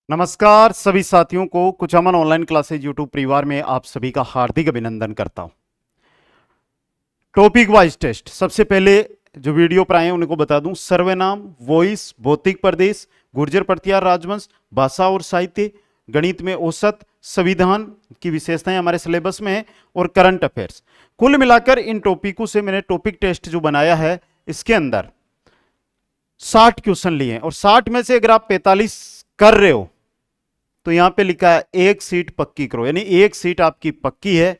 नमस्कार सभी साथियों को कुछ अमन ऑनलाइन क्लासेज यूट्यूब परिवार में आप सभी का हार्दिक अभिनंदन करता हूं। टॉपिक वाइज टेस्ट सबसे पहले जो वीडियो पर आए हैं उनको बता दूं। सर्वनाम, वॉइस, भौतिक प्रदेश, गुर्जर प्रतिहार राजवंश, भाषा और साहित्य, गणित में औसत, संविधान की विशेषताएं हमारे सिलेबस में है और करंट अफेयर्स। कुल मिलाकर इन टॉपिकों से मैंने टॉपिक टेस्ट जो बनाया है इसके अंदर 60 क्वेश्चन लिए हैं और 60 में से अगर आप 45 कर रहे हो तो यहां पे लिखा है एक सीट पक्की करो, यानी एक सीट आपकी पक्की है।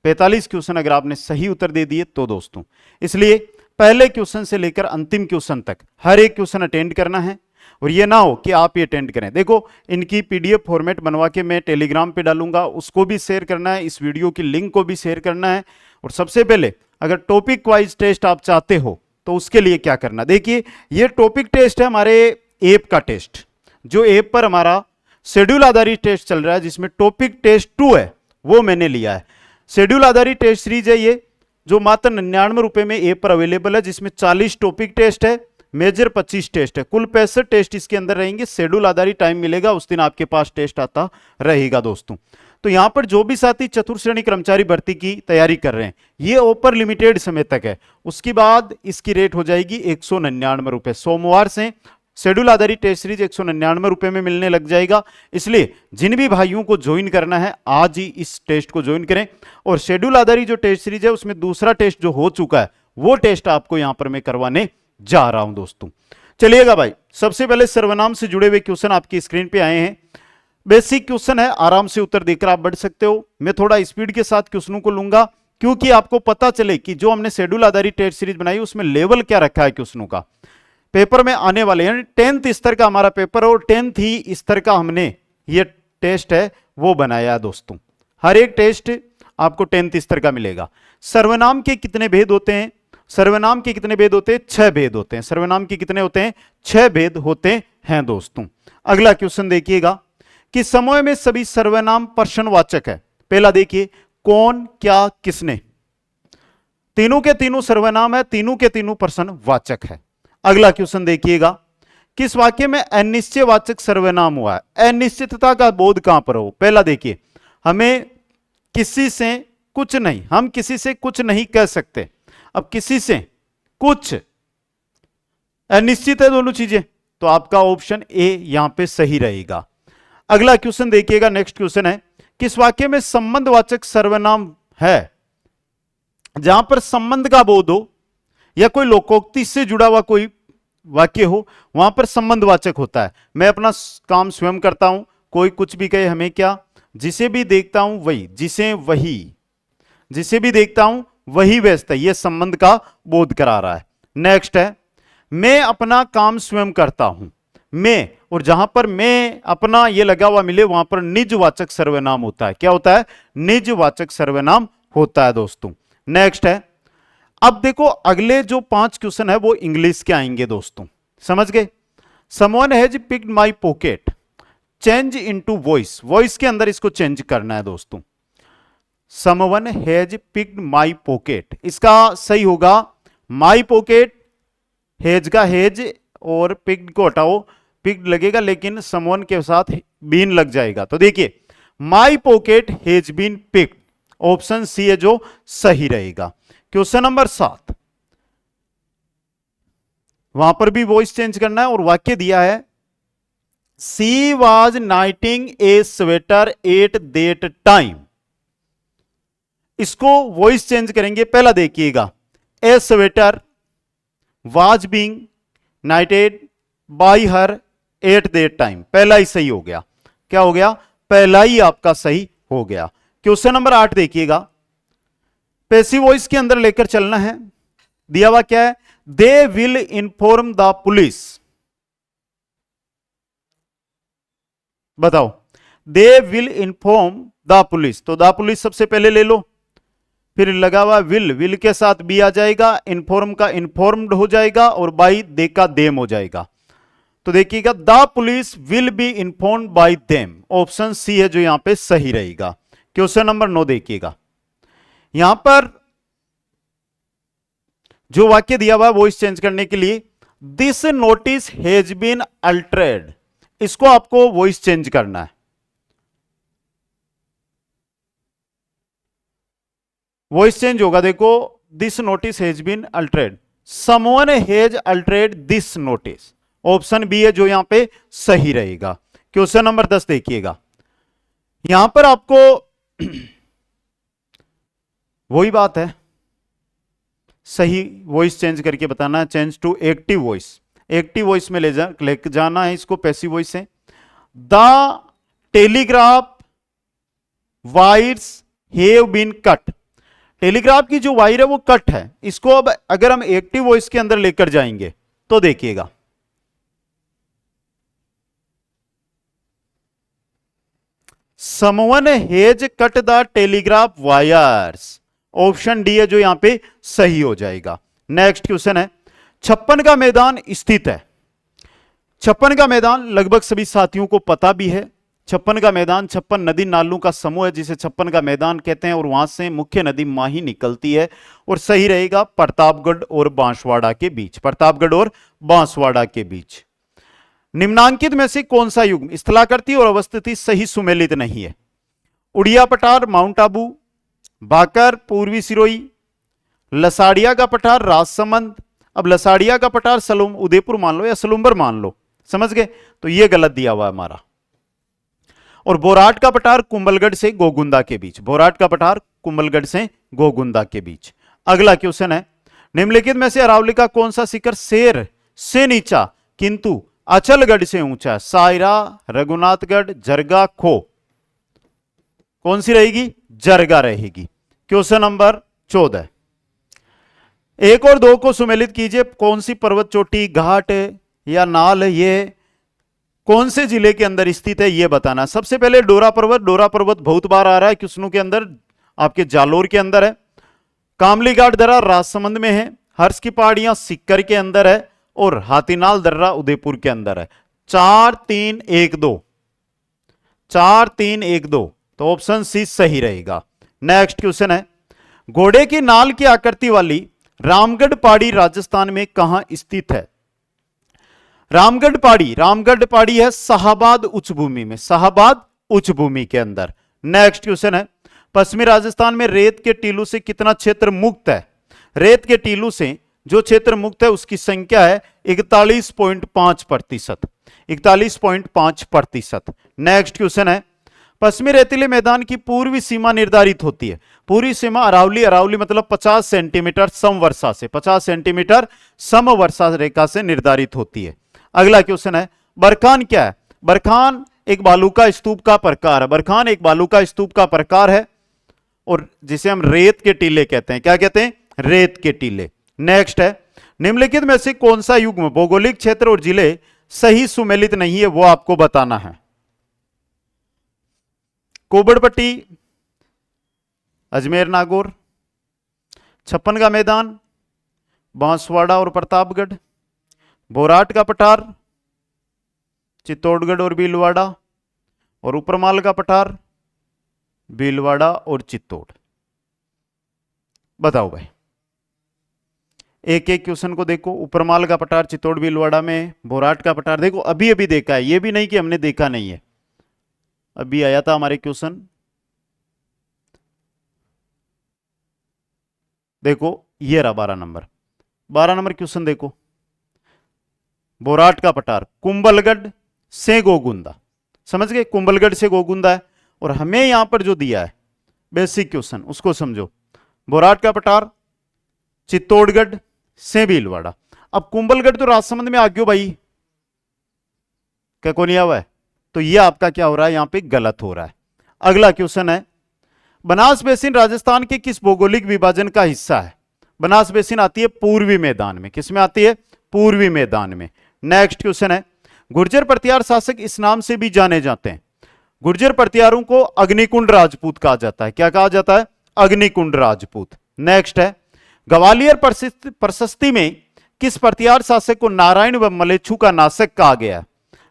45 क्वेश्चन अगर आपने सही उत्तर दे दिए तो दोस्तों, इसलिए पहले क्वेश्चन से लेकर अंतिम क्वेश्चन तक हर एक क्वेश्चन अटेंड करना है। और ये ना हो कि आप ये अटेंड करें। देखो, इनकी पीडीएफ फॉर्मेट बनवा के मैं टेलीग्राम पे डालूंगा, उसको भी शेयर करना है, इस वीडियो की लिंक को भी शेयर करना है। और सबसे पहले अगर टॉपिक वाइज टेस्ट आप चाहते हो तो उसके लिए क्या करना, देखिए ये टॉपिक टेस्ट है हमारे ऐप का टेस्ट, जो ऐप पर हमारा शेड्यूल आधारित टेस्ट चल रहा है, जिसमें टॉपिक टेस्ट 2 है वो मैंने लिया है। शेड्यूल आधारित टेस्ट सीरीज है ये, जो मात्र 99 रुपए में ऐप पर अवेलेबल है, जिसमें 40 टॉपिक टेस्ट है, मेजर 25 टेस्ट है, कुल 65 टेस्ट इसके अंदर रहेंगे। शेड्यूल आधारित टाइम मिलेगा, उस दिन आपके पास टेस्ट आता रहेगा दोस्तों। तो यहां पर जो भी साथी चतुर्थ श्रेणी कर्मचारी भर्ती की तैयारी कर रहे हैं, ये ऑफर लिमिटेड समय तक है, उसके बाद इसकी रेट हो जाएगी 199 रुपए। सोमवार से शेड्यूल आधारित टेस्ट सीरीज 199 रुपए में मिलने लग जाएगा। इसलिए जिन भी भाइयों को ज्वाइन करना है आज ही इस टेस्ट को ज्वाइन करें। और शेड्यूल आधारित जो टेस्ट सीरीज है उसमें दूसरा टेस्ट जो हो चुका है वो टेस्ट आपको यहां पर मैं करवाने जा रहा हूं दोस्तों। चलिएगा भाई, सबसे पहले सर्वनाम से जुड़े हुए क्वेश्चन आपकी स्क्रीन पे आए हैं। बेसिक क्वेश्चन है, आराम से उत्तर देकर आप बढ़ सकते हो। मैं थोड़ा स्पीड के साथ क्वेश्चनों को लूंगा क्योंकि आपको पता चले कि जो हमने शेड्यूल आधारित टेस्ट सीरीज बनाई उसमें लेवल क्या रखा है क्वेश्चनों का। पेपर में आने वाले यानी 10th स्तर का हमारा पेपर और 10th ही स्तर का हमने ये टेस्ट है वो बनाया दोस्तों। हर एक टेस्ट आपको 10th स्तर का मिलेगा। सर्वनाम के कितने भेद होते हैं? सर्वनाम के कितने भेद होते हैं? 6 भेद होते हैं। सर्वनाम के कितने होते हैं? 6 भेद होते हैं दोस्तों। अगला क्वेश्चन देखिएगा कि समूह में सभी सर्वनाम प्रश्नवाचक है। पहला देखिए, कौन, क्या, किसने, तीनों के तीनों सर्वनाम है, तीनों के तीनों प्रश्नवाचक है। अगला क्वेश्चन देखिएगा, किस वाक्य में अनिश्चयवाचक सर्वनाम हुआ है? अनिश्चितता का बोध कहां पर हो? पहला देखिए, हमें किसी से कुछ नहीं, हम किसी से कुछ नहीं कह सकते। अब किसी से कुछ अनिश्चित है दोनों चीजें, तो आपका ऑप्शन ए यहां पे सही रहेगा। अगला क्वेश्चन देखिएगा, नेक्स्ट क्वेश्चन है, किस वाक्य में संबंधवाचक सर्वनाम है? जहां पर संबंध का बोध हो या कोई लोकोक्ति से जुड़ा हुआ कोई वाक्य हो, वहां पर संबंधवाचक होता है। मैं अपना काम स्वयं करता हूं, कोई कुछ भी कहे हमें क्या, जिसे भी देखता हूं वही, जिसे वही, जिसे भी देखता हूं वही व्यस्त है, यह संबंध का बोध करा रहा है। नेक्स्ट है, मैं अपना काम स्वयं करता हूं। मैं, और जहां पर मैं अपना ये लगा हुआ मिले वहां पर निजवाचक सर्वनाम होता है। क्या होता है? निजवाचक सर्वनाम होता है दोस्तों। नेक्स्ट है, अब देखो अगले जो 5 क्वेश्चन है वो इंग्लिश के आएंगे दोस्तों, समझ गए। Someone has picked my pocket, change into voice, voice के अंदर इसको चेंज करना है दोस्तों। Someone has picked my pocket, इसका सही होगा माई पॉकेट, हैज का हैज और पिक्ड को हटाओ, पिक्ड लगेगा लेकिन समवन के साथ बीन लग जाएगा। तो देखिए, my pocket has been picked, option C है जो सही रहेगा। क्वेश्चन नंबर 7, वहां पर भी वॉइस चेंज करना है और वाक्य दिया है, she was knitting a sweater at that time. इसको वॉइस चेंज करेंगे। पहला देखिएगा, a sweater was being knitted by her at that time, पहला ही सही हो गया। क्या हो गया? पहला ही आपका सही हो गया। क्वेश्चन नंबर 8 देखिएगा, पैसिव वॉइस के अंदर लेकर चलना है। दिया हुआ क्या है? They will inform the police. बताओ, they will inform the police, तो द पुलिस सबसे पहले ले लो, फिर लगा हुआ विल, विल के साथ बी आ जाएगा, इन्फॉर्म का इन्फॉर्म्ड हो जाएगा और बाई दे का देम हो जाएगा। तो देखिएगा, the police will be informed by them, option C है जो यहां पे सही रहेगा। क्वेश्चन नंबर 9 देखिएगा, यहां पर जो वाक्य दिया हुआ है वॉइस चेंज करने के लिए, दिस नोटिस हैज बीन अल्टरेड, इसको आपको वॉइस चेंज करना है। वॉइस चेंज होगा, देखो, this notice has been altered, someone has altered this notice. Option B है जो यहां पे सही रहेगा। क्वेश्चन नंबर 10 देखिएगा, यहां पर आपको वही बात है, सही वॉइस चेंज करके बताना है। Change to active voice, active voice में लेके जाना है इसको, पैसिव वॉइस है। The telegraph wires have been cut, telegraph की जो वायर है वो कट है। इसको अब अगर हम एक्टिव वॉइस के अंदर लेकर जाएंगे तो देखिएगा, someone hedge cut the telegraph wires, option D है जो यहां पे सही हो जाएगा। नेक्स्ट क्वेश्चन है, 56 का मैदान स्थित है। 56 का मैदान लगभग सभी साथियों को पता भी है। 56 का मैदान 56 नदी नालों का समूह है जिसे 56 का मैदान कहते हैं, और वहां से मुख्य नदी माही निकलती है। और सही रहेगा प्रतापगढ़ और बांसवाड़ा के बीच, प्रतापगढ़ और बांसवाड़ा के बीच। निम्नांकित में से कौन सा युग्म स्थलाकृति और अवस्थिति सही सुमेलित नहीं है? उड़िया पठार माउंट आबू, बाकर पूर्वी सिरोही, लसाड़िया का पठार राजसमंद। अब लसाड़िया का पठार सलूम उदयपुर मान लो या सलूम्बर मान लो, समझ गए? तो ये गलत दिया हुआ है हमारा। और बोराट का पठार कुंभलगढ़ से गोगुंदा के बीच, बोराट का पठार कुंभलगढ़ से गोगुंदा के बीच। अगला क्वेश्चन है, निम्नलिखित में से अरावली का कौन सा शिखर शेर से नीचा किंतु अचलगढ़ से ऊंचा? सायरा, रघुनाथगढ़, जरगा, खो। कौन सी रहेगी? जरगा रहेगी। क्वेश्चन नंबर 14, 1 और 2 को सुमेलित कीजिए। कौन सी पर्वत चोटी, घाट या नाल है, ये कौन से जिले के अंदर स्थित है ये बताना। सबसे पहले डोरा पर्वत, डोरा पर्वत बहुत बार आ रहा है क्वेश्चनों के अंदर, आपके जालोर के अंदर है। कामली घाट दर्रा राजसमंद में है। हर्ष की पहाड़ियां सिक्कर के अंदर है। और हाथीनाल दर्रा उदयपुर के अंदर है। 4 3 1 2, 4 3 1 2, तो ऑप्शन सी सही रहेगा। नेक्स्ट क्वेश्चन है, घोड़े की नाल की आकृति वाली रामगढ़ पहाड़ी राजस्थान में कहां स्थित है? रामगढ़ पहाड़ी है शाहबाद उच्च भूमि में, शाहबाद उच्च भूमि के अंदर। नेक्स्ट क्वेश्चन है, पश्चिमी राजस्थान में रेत के टीलों से कितना क्षेत्र मुक्त है? रेत के टीलों से जो क्षेत्र मुक्त है उसकी संख्या है 41.5%, 41.5%। नेक्स्ट क्वेश्चन है, पश्चिमी रेतीले मैदान की पूर्वी सीमा निर्धारित होती है। पूर्वी सीमा अरावली, अरावली मतलब 50 सेंटीमीटर समवर्षा से, 50 सेंटीमीटर समवर्षा रेखा से निर्धारित होती है। अगला क्वेश्चन है, बरखान क्या है? बरखान एक बालू का स्तूप का प्रकार है। बरखान एक बालू का स्तूप का प्रकार है और जिसे हम रेत के टीले कहते हैं। क्या कहते हैं? रेत के टीले। नेक्स्ट है, निम्नलिखित में से कौन सा युग्म भौगोलिक क्षेत्र और जिले सही सुमेलित नहीं है वो आपको बताना है। कोबड़पट्टी, अजमेर नागौर, 56 का मैदान, बांसवाड़ा और प्रतापगढ़, बोराट का पठार, चित्तौड़गढ़ और भीलवाड़ा, और ऊपरमाल का पठार, भीलवाड़ा और चित्तौड़। बताओ भाई, एक एक क्वेश्चन को देखो। ऊपरमाल का पठार चित्तौड़ भीलवाड़ा में, बोराट का पठार देखो अभी अभी देखा है, ये भी नहीं कि हमने देखा नहीं है, अभी आया था हमारे क्वेश्चन। देखो ये रहा 12 नंबर, 12 नंबर क्वेश्चन देखो। बोराट का पठार कुंभलगढ़ से गोगुंदा, समझ गए? कुंभलगढ़ से गोगुंदा है। और हमें यहां पर जो दिया है बेसिक क्वेश्चन उसको समझो। बोराट का पठार चित्तौड़गढ़ से भीलवाड़ा। अब कुंभलगढ़ तो राजसमंद में आ गयो भाई, क्या कौन हुआ है? तो ये आपका क्या हो रहा है? यहां पे गलत हो रहा है। अगला क्वेश्चन है, बनास बेसिन राजस्थान के किस भौगोलिक विभाजन का हिस्सा है? बनास बेसिन आती है पूर्वी मैदान में। किस में आती है? पूर्वी मैदान में। नेक्स्ट क्वेश्चन है, गुर्जर प्रतिहार शासक इस नाम से भी जाने जाते हैं। गुर्जर प्रतिहारों को अग्निकुंड राजपूत कहा जाता है। क्या कहा जाता है? अग्निकुंड राजपूत। नेक्स्ट है, ग्वालियर प्रशस्ति में किस प्रतिहार शासक को नारायण व मलेच्छु का नाशक कहा गया है?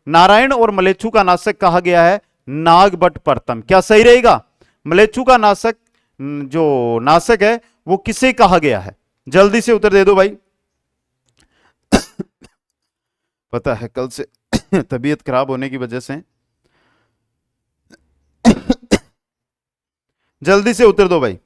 नारायण और मलेच्छु का नाशक कहा गया है नागभट्ट प्रथम। क्या सही रहेगा? मलेच्छु का नाशक जो नाशक है वो किसे कहा गया है? जल्दी से उत्तर दे दो भाई। पता है कल से तबीयत खराब होने की वजह से। जल्दी से उत्तर दो भाई।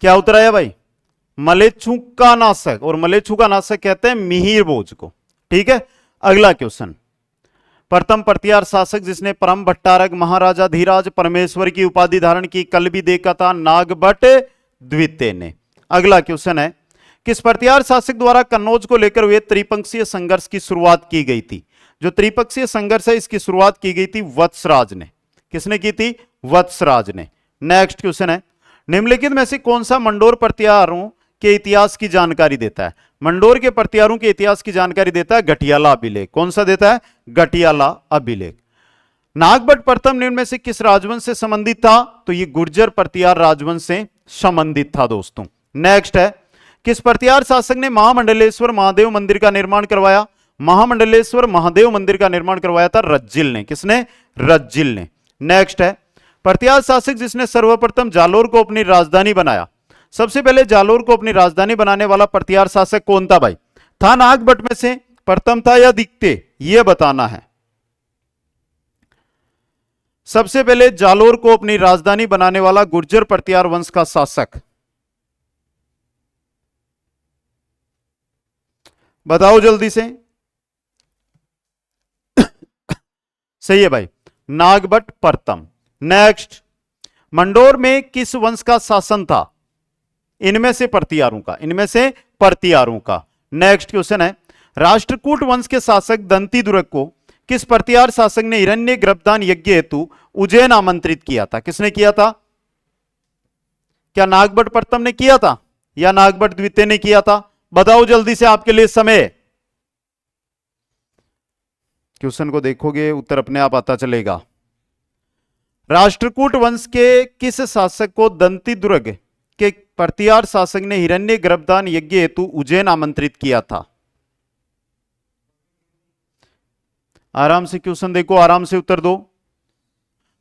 क्या उत्तर आया भाई? मलेच्छु का नाशक, और मलेच्छु का नाशक कहते हैं मिहिर भोज को। ठीक है, अगला क्वेश्चन। प्रथम प्रतिहार शासक जिसने परम भट्टारक महाराजा धीराज परमेश्वर की उपाधि धारण की, कल भी देखा था, नागभट्ट द्वितीय ने। अगला क्वेश्चन है, किस प्रतिहार शासक द्वारा कन्नौज को लेकर हुए त्रिपक्षीय संघर्ष की शुरुआत की गई थी? जो त्रिपक्षीय संघर्ष है इसकी शुरुआत की गई थी वत्सराज ने। किसने की थी? वत्सराज ने। नेक्स्ट क्वेश्चन है, निम्नलिखित में से कौन सा मंडोर प्रतिहारों के इतिहास की जानकारी देता है? मंडोर के प्रतिहारों के इतिहास की जानकारी देता है गठियाला अभिलेख। कौन सा देता है? गठियाला अभिलेख। नागभट्ट प्रथम निम्न में से किस राजवंश से संबंधित था? तो ये गुर्जर प्रतिहार राजवंश से संबंधित था दोस्तों। नेक्स्ट है, किस प्रतिहार शासक ने महामंडलेश्वर महादेव मंदिर का निर्माण करवाया? महामंडलेश्वर महादेव मंदिर का निर्माण करवाया था रज्जिल ने। किसने? रज्जिल ने। नेक्स्ट है, प्रतिहार शासक जिसने सर्वप्रथम जालोर को अपनी राजधानी बनाया। सबसे पहले जालोर को अपनी राजधानी बनाने वाला प्रतिहार शासक कौन था भाई? था नागभट्ट में से प्रथम था या द्वितीय? यह बताना है। सबसे पहले जालोर को अपनी राजधानी बनाने वाला गुर्जर प्रतिहार वंश का शासक, बताओ जल्दी से। सही है भाई, नागभट्ट प्रथम। नेक्स्ट, मंडोर में किस वंश का शासन था? इनमें से प्रतिहारों का, इनमें से प्रतिहारों का। नेक्स्ट क्वेश्चन है, राष्ट्रकूट वंश के शासक दंती दुर्ग को किस प्रतिहार शासक ने हिरण्य गर्भदान यज्ञ हेतु उज्जैन आमंत्रित किया था? किसने किया था? क्या नागभट्ट प्रथम ने किया था या नागभट्ट द्वितीय ने किया था? बताओ जल्दी से, आपके लिए समय। क्वेश्चन को देखोगे उत्तर अपने आप आता चलेगा। राष्ट्रकूट वंश के किस शासक को दंती दुर्ग के प्रतिहार शासक ने हिरण्य गर्भदान यज्ञ हेतु उज्जैन आमंत्रित किया था? आराम से क्वेश्चन देखो, आराम से उत्तर दो।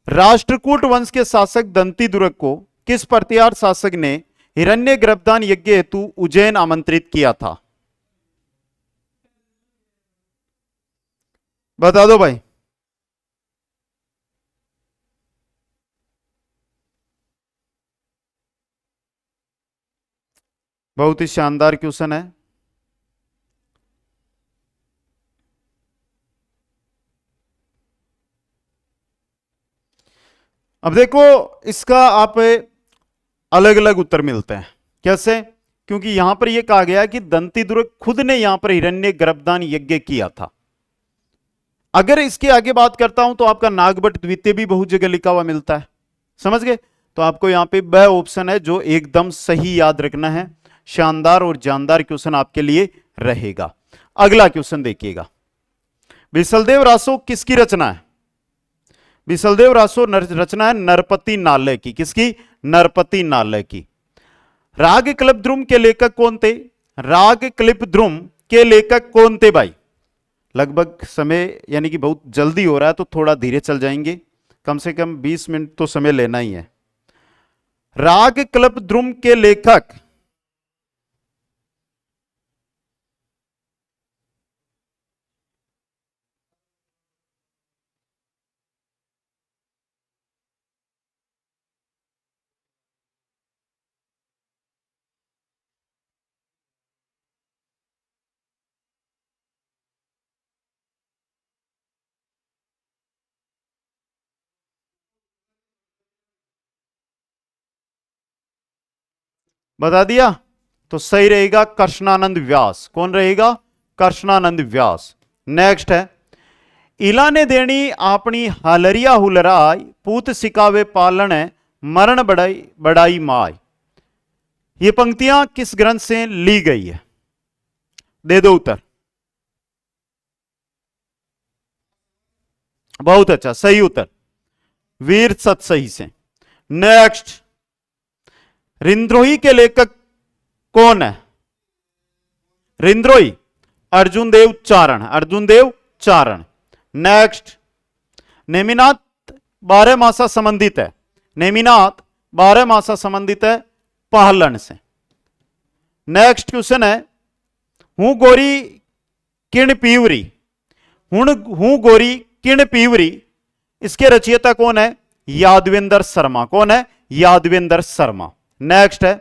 राष्ट्रकूट वंश के शासक दंती दुर्ग को किस प्रतिहार शासक ने हिरण्य गर्भदान यज्ञ हेतु उज्जैन आमंत्रित किया था? बता दो भाई। बहुत ही शानदार क्वेश्चन है। अब देखो, इसका आप अलग अलग उत्तर मिलते हैं। कैसे? क्योंकि यहां पर यह कहा गया कि दंती दुर्ग खुद ने यहां पर हिरण्य गर्भदान यज्ञ किया था। अगर इसके आगे बात करता हूं तो आपका नागभट्ट द्वितीय भी बहुत जगह लिखा हुआ मिलता है। समझ गए? तो आपको यहां पे वह ऑप्शन है जो एकदम सही याद रखना है। शानदार और जानदार क्वेश्चन आपके लिए रहेगा। अगला क्वेश्चन देखिएगा, विसलदेव रासो किसकी रचना है? विसलदेव रासो रचना है नरपति नालय की। किसकी? नरपति नालय की। राग कल्पद्रुम के लेखक कौन थे? राग कल्पद्रुम के लेखक कौन थे भाई? लगभग समय यानी कि बहुत जल्दी हो रहा है तो थोड़ा धीरे चल जाएंगे, कम से कम 20 मिनट तो समय लेना ही है। राग कल्पद्रुम के लेखक बता दिया तो सही रहेगा कृष्णानंद व्यास। कौन रहेगा? कृष्णानंद व्यास। नेक्स्ट है, इला ने देनी अपनी हालरिया हुलराय पूत सिकावे पालन मरण बड़ाई बड़ाई माय। ये पंक्तियां किस ग्रंथ से ली गई है? दे दो उत्तर। बहुत अच्छा, सही उत्तर। वीर सतसही से। नेक्स्ट, रिंद्रोही के लेखक कौन है? रिंद्रोही अर्जुन देव चारण, अर्जुन देव चारण। नेक्स्ट, नेमिनाथ 12 मासा संबंधित है, नेमिनाथ 12 मासा संबंधित है पहलन से। नेक्स्ट क्वेश्चन है, हूं गोरी किण पीवरी, हूं गोरी किण पीवरी, इसके रचयिता कौन है? यादवेंद्र शर्मा। कौन है? यादवेंद्र शर्मा। नेक्स्ट है,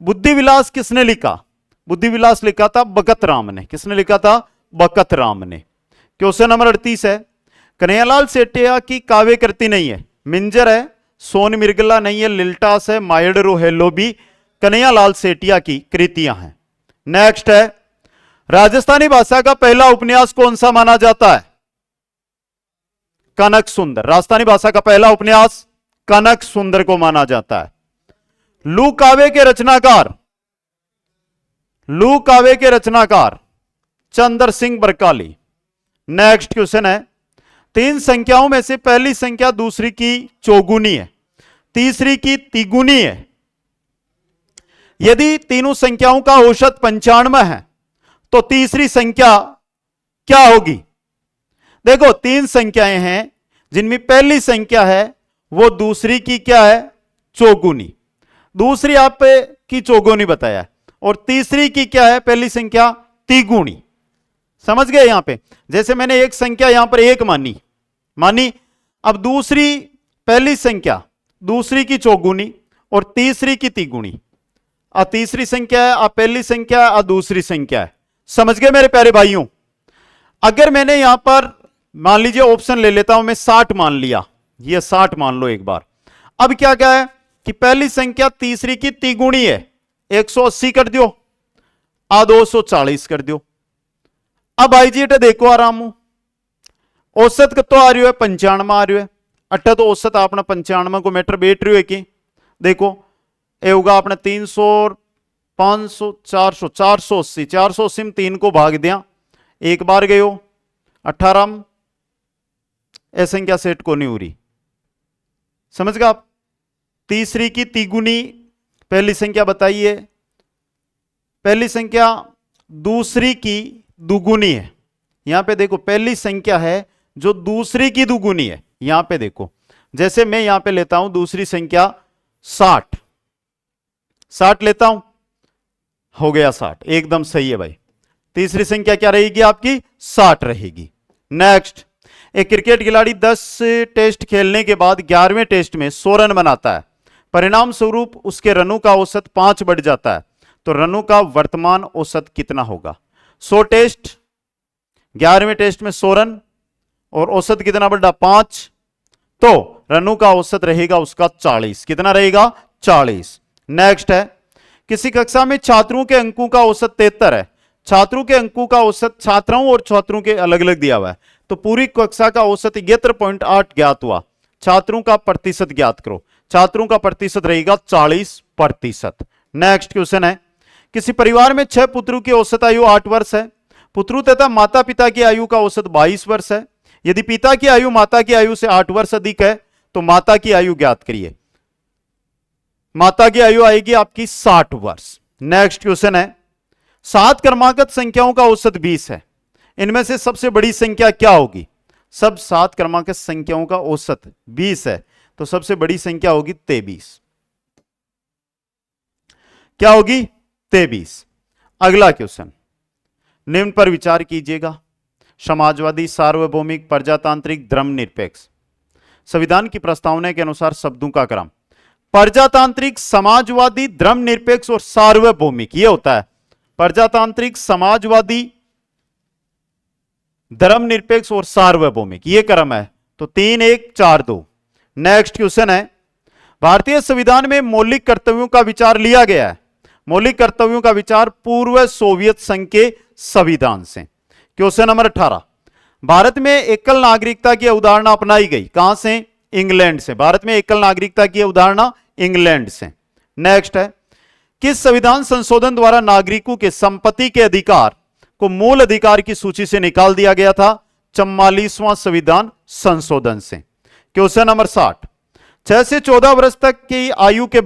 बुद्धि विलास किसने लिखा? बुद्धि विलास लिखा था बकत राम ने। किसने लिखा था? बकत राम ने। क्वेश्चन नंबर 38 है, कन्हैयालाल सेठिया की काव्य कृति नहीं है, मिंजर है, सोन मिर्गला नहीं है, लिल्टास है, मायड रोहेलो भी कन्हैयालाल सेठिया की कृतियां हैं। नेक्स्ट है, राजस्थानी भाषा का पहला उपन्यास कौन सा माना जाता है? कनक सुंदर। राजस्थानी भाषा का पहला उपन्यास कनक सुंदर को माना जाता है। लू काव्य के रचनाकार, लू काव्य के रचनाकार चंद्र सिंह बरकाली। नेक्स्ट क्वेश्चन है, 3 संख्याओं में से पहली संख्या दूसरी की चौगुनी है, तीसरी की तिगुनी है। यदि तीनों संख्याओं का औसत 95 है तो तीसरी संख्या क्या होगी? देखो 3 संख्याएं हैं जिनमें पहली संख्या है वो दूसरी की क्या है? चौगुनी। दूसरी आप की चौगुनी बताया और तीसरी की क्या है? पहली संख्या तिगुनी। समझ गए? यहां पे जैसे मैंने एक संख्या यहां पर 1 मानी, अब दूसरी पहली संख्या दूसरी की चौगुनी और तीसरी की तिगुनी। अब तीसरी संख्या है, अब पहली संख्या है, अब दूसरी संख्या है। समझ गए मेरे प्यारे भाइयों? अगर मैंने यहां पर मान लीजिए ऑप्शन ले लेता हूं मैं, 60 मान लिया, ये 60 मान लो एक बार। अब क्या क्या है कि पहली संख्या तीसरी की तिगुनी है, 180 कर दियो, आ 240 कर दियो। अब आई जी देखो आराम हो, औसत कतो आ रही है? 95 आ रही है। अट्ठा तो औसत अपना 95 को मीटर बैठ रही है कि देखो ये होगा अपना 300, 500, 400, 480, 480 में 3 को भाग दिया, एक बार गए हो 18, ए संख्या सेट को नहीं हो रही। समझ गए आप? तीसरी की तिगुनी पहली संख्या बताइए, पहली संख्या दूसरी की दुगुनी है। यहां पे देखो पहली संख्या है जो दूसरी की दुगुनी है। यहां पे देखो जैसे मैं यहां पे लेता हूं दूसरी संख्या 60 लेता हूं, हो गया 60, एकदम सही है भाई। तीसरी संख्या क्या रहेगी आपकी? 60 रहेगी। नेक्स्ट, एक क्रिकेट खिलाड़ी 10 टेस्ट खेलने के बाद 11वें टेस्ट में 100 रन बनाता है, परिणाम स्वरूप उसके रनों का औसत 5 बढ़ जाता है, तो रनों का वर्तमान औसत कितना होगा? 100 टेस्ट, 11वें टेस्ट में 100 रन और औसत कितना बढ़ा? 5, तो रनों का औसत रहेगा उसका 40। कितना रहेगा? 40। नेक्स्ट है, किसी कक्षा में छात्रों के अंकों का औसत 73 है, छात्रों के अंकों का औसत छात्राओं और छात्रों के अलग अलग दिया हुआ है, तो पूरी कक्षा का औसत 73.8 ज्ञात हुआ। छात्रों का प्रतिशत ज्ञात करो। छात्रों का प्रतिशत रहेगा 40%। नेक्स्ट क्वेश्चन है, किसी परिवार में 6 पुत्रों की औसत आयु 8 वर्ष है, पुत्रों तथा माता पिता की आयु का औसत 22 वर्ष है। यदि पिता की आयु माता की आयु से 8 वर्ष अधिक है तो माता की आयु ज्ञात करिए। माता की आयु आएगी आपकी 60 वर्ष। नेक्स्ट क्वेश्चन है, 7 क्रमांकित संख्याओं का औसत 20 है, इनमें से सबसे बड़ी संख्या क्या होगी? सब 7 क्रमांकित संख्याओं का औसत 20 है, तो सबसे बड़ी संख्या होगी 23। क्या होगी? 23। अगला क्वेश्चन, निम्न पर विचार कीजिएगा। समाजवादी, सार्वभौमिक, प्रजातांत्रिक, धर्मनिरपेक्ष। संविधान की प्रस्तावना के अनुसार शब्दों का क्रम प्रजातांत्रिक, समाजवादी, धर्मनिरपेक्ष और सार्वभौमिक, ये होता है। प्रजातांत्रिक, समाजवादी, धर्मनिरपेक्ष और सार्वभौमिक, ये क्रम है। तो 3, 1, 4, 2। नेक्स्ट क्वेश्चन है, भारतीय संविधान में मौलिक कर्तव्यों का विचार लिया गया है। मौलिक कर्तव्यों का विचार पूर्व सोवियत संघ के संविधान से। क्वेश्चन नंबर 18, भारत में एकल नागरिकता की अवधारणा अपनाई गई, कहां से? इंग्लैंड से। भारत में एकल नागरिकता की अवधारणा इंग्लैंड से। नेक्स्ट है, किस संविधान संशोधन द्वारा नागरिकों के संपत्ति के अधिकार को मूल अधिकार की सूची से निकाल दिया गया था? 44वां संविधान संशोधन से। क्वेश्चन नंबर 60, 6 से 14 वर्ष तक की आयु के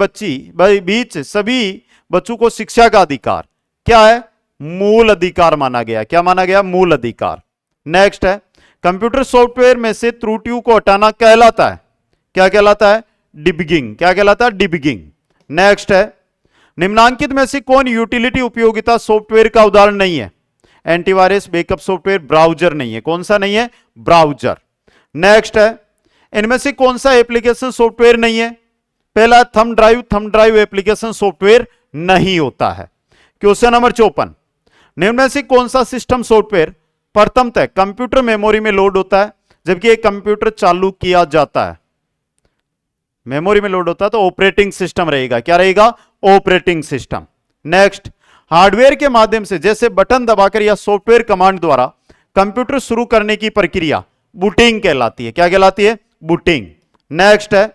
बीच सभी बच्चों को शिक्षा का अधिकार क्या है? मूल अधिकार माना गया। क्या माना गया? मूल अधिकार। नेक्स्ट है, कंप्यूटर सॉफ्टवेयर में से त्रुटियों को हटाना कहलाता है, क्या कहलाता है? डिबगिंग। क्या कहलाता है? डिबगिंग। नेक्स्ट है, निम्नांकित में से कौन यूटिलिटी उपयोगिता सॉफ्टवेयर का उदाहरण नहीं है? एंटीवायरस, बैकअप सॉफ्टवेयर, ब्राउजर नहीं है। कौन सा नहीं है? ब्राउजर। नेक्स्ट है, इनमें से कौन सा एप्लीकेशन सॉफ्टवेयर नहीं है? पहला थंब ड्राइव एप्लीकेशन सॉफ्टवेयर नहीं होता है। क्वेश्चन नंबर 54, निम्न में से कौन सा सिस्टम सॉफ्टवेयर प्रथमतः कंप्यूटर मेमोरी में लोड होता है जबकि एक कंप्यूटर चालू किया जाता है? मेमोरी में लोड होता है तो ऑपरेटिंग सिस्टम रहेगा। क्या रहेगा? Operating system. नेक्स्ट, हार्डवेयर के माध्यम से जैसे बटन दबाकर या सॉफ्टवेयर कमांड द्वारा कंप्यूटर शुरू करने की प्रक्रिया बूटिंग कहलाती है। क्या कहलाती है? बूटिंग। नेक्स्ट है,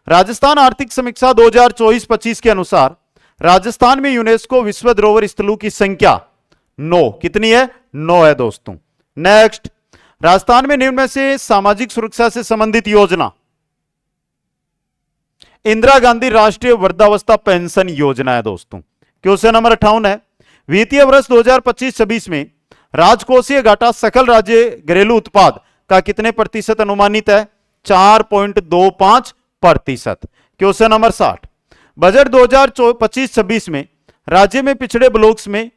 राजस्थान आर्थिक समीक्षा 2024-25 के अनुसार राजस्थान में यूनेस्को विश्व धरोहर स्थलों की संख्या 9 कितनी है? 9 है दोस्तों। नेक्स्ट, राजस्थान में निम्न में से सामाजिक सुरक्षा से संबंधित योजना इंदिरा गांधी राष्ट्रीय वृद्धावस्था पेंशन योजना है दोस्तों। क्वेश्चन नंबर 58 है, वित्तीय वर्ष 2025-26 में राजकोषीय घाटा सकल राज्य घरेलू उत्पाद का कितने प्रतिशत अनुमानित है? 4.25%। क्वेश्चन नंबर 60, बजट 2025-26 में राज्य में पिछड़े ब्लॉक्स में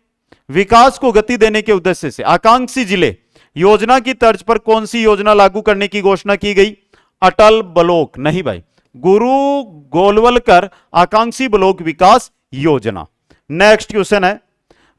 विकास को गति देने के उद्देश्य से आकांक्षी जिले योजना की तर्ज पर कौन सी योजना लागू करने की घोषणा की गई? अटल ब्लॉक नहीं भाई, गुरु गोलवलकर आकांक्षी ब्लॉक विकास योजना। नेक्स्ट क्वेश्चन है,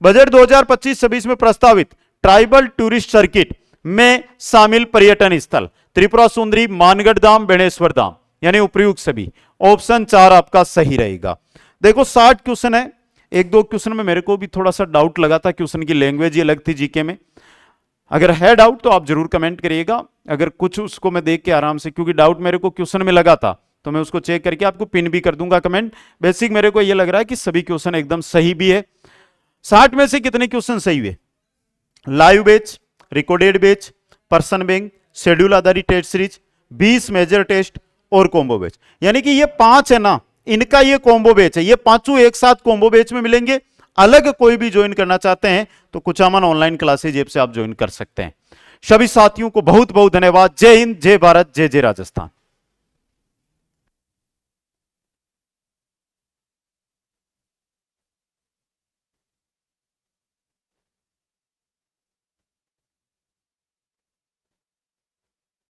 बजट 2025-26 में प्रस्तावित ट्राइबल टूरिस्ट सर्किट में शामिल पर्यटन स्थल त्रिपुरा सुंदरी, मानगढ़ धाम, बेणेश्वर धाम यानी उपयुक्त सभी। ऑप्शन 4 आपका सही रहेगा। देखो 60 क्वेश्चन है, एक दो क्वेश्चन में मेरे को भी थोड़ा सा डाउट लगा था, क्वेश्चन की लैंग्वेज ही अलग थी जीके में। अगर है डाउट तो आप जरूर कमेंट करिएगा। अगर कुछ उसको मैं देख के आराम से, क्योंकि डाउट मेरे को क्वेश्चन में लगा था तो मैं उसको चेक करके आपको पिन भी कर दूंगा कमेंट। बेसिक मेरे को यह लग रहा है कि सभी क्वेश्चन एकदम सही भी है। 60 में से कितने क्वेश्चन सही हुए? Live batch, recorded batch, person bank, schedule आधारित टेस्ट सीरीज, 20 मेजर टेस्ट और कॉम्बो बैच। यानी कि ये 5 है ना, इनका ये कॉम्बो बैच है। ये पांचों एक साथ कॉम्बो बैच में मिलेंगे। अलग कोई भी ज्वाइन करना चाहते हैं तो कुचामन ऑनलाइन क्लासेज ऐप से आप ज्वाइन कर सकते हैं। सभी साथियों को बहुत बहुत धन्यवाद। जय हिंद, जय भारत, जय जय राजस्थान।